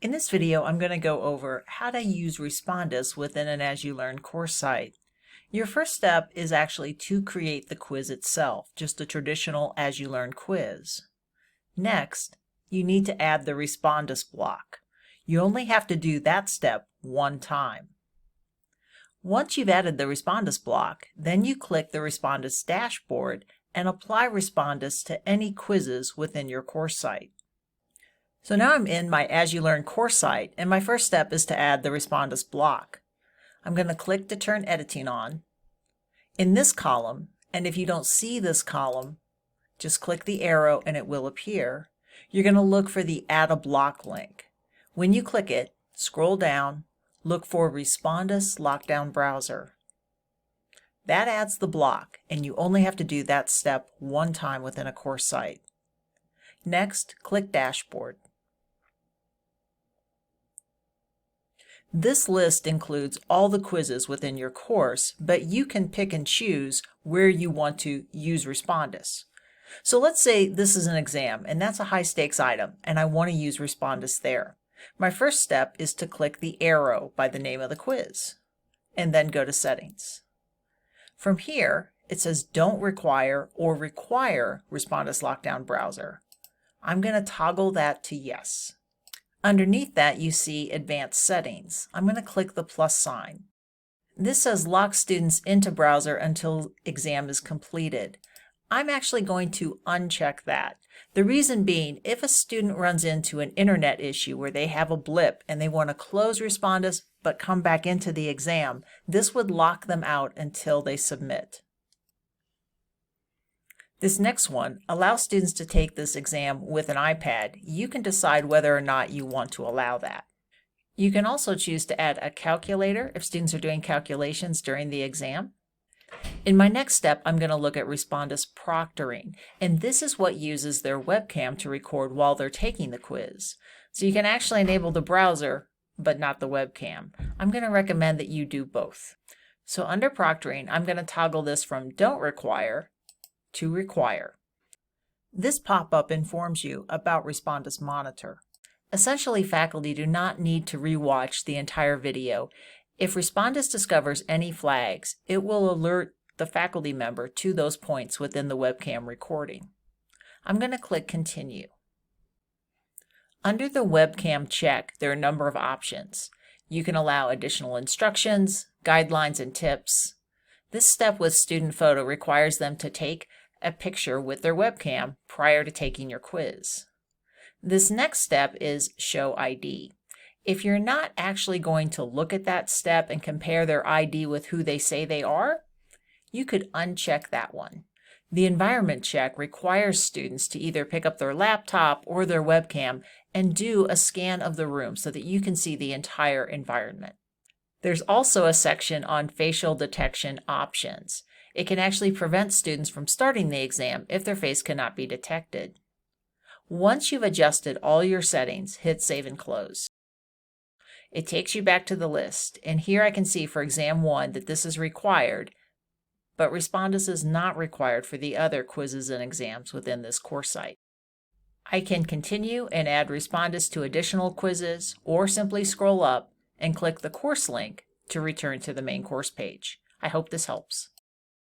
In this video, I'm going to go over how to use Respondus within an AsULearn course site. Your first step is actually to create the quiz itself, just a traditional AsULearn quiz. Next, you need to add the Respondus block. You only have to do that step one time. Once you've added the Respondus block, then you click the Respondus dashboard and apply Respondus to any quizzes within your course site. So now I'm in my AsULearn course site, and my first step is to add the Respondus block. I'm going to click to turn editing on. In this column, and if you don't see this column, just click the arrow and it will appear. You're going to look for the Add a Block link. When you click it, scroll down, look for Respondus Lockdown Browser. That adds the block, and you only have to do that step one time within a course site. Next, click Dashboard. This list includes all the quizzes within your course, but you can pick and choose where you want to use Respondus. So let's say this is an exam, and that's a high stakes item, and I want to use Respondus there. My first step is to click the arrow by the name of the quiz, and then go to Settings. From here, it says Don't Require or Require Respondus Lockdown Browser. I'm going to toggle that to Yes. Underneath that, you see Advanced Settings. I'm going to click the plus sign. This says Lock Students into Browser until exam is completed. I'm actually going to uncheck that. The reason being, if a student runs into an internet issue where they have a blip and they want to close Respondus but come back into the exam, this would lock them out until they submit. This next one allows students to take this exam with an iPad. You can decide whether or not you want to allow that. You can also choose to add a calculator if students are doing calculations during the exam. In my next step, I'm going to look at Respondus proctoring, and this is what uses their webcam to record while they're taking the quiz. So you can actually enable the browser, but not the webcam. I'm going to recommend that you do both. So under proctoring, I'm going to toggle this from Don't Require to Require. This pop-up informs you about Respondus Monitor. Essentially, faculty do not need to rewatch the entire video. If Respondus discovers any flags, it will alert the faculty member to those points within the webcam recording. I'm going to click Continue. Under the webcam check, there are a number of options. You can allow additional instructions, guidelines, and tips. This step with student photo requires them to take a picture with their webcam prior to taking your quiz. This next step is Show ID. If you're not actually going to look at that step and compare their ID with who they say they are, you could uncheck that one. The environment check requires students to either pick up their laptop or their webcam and do a scan of the room so that you can see the entire environment. There's also a section on facial detection options. It can actually prevent students from starting the exam if their face cannot be detected. Once you've adjusted all your settings, hit Save and Close. It takes you back to the list, and here I can see for Exam 1 that this is required, but Respondus is not required for the other quizzes and exams within this course site. I can continue and add Respondus to additional quizzes, or simply scroll up and click the course link to return to the main course page. I hope this helps.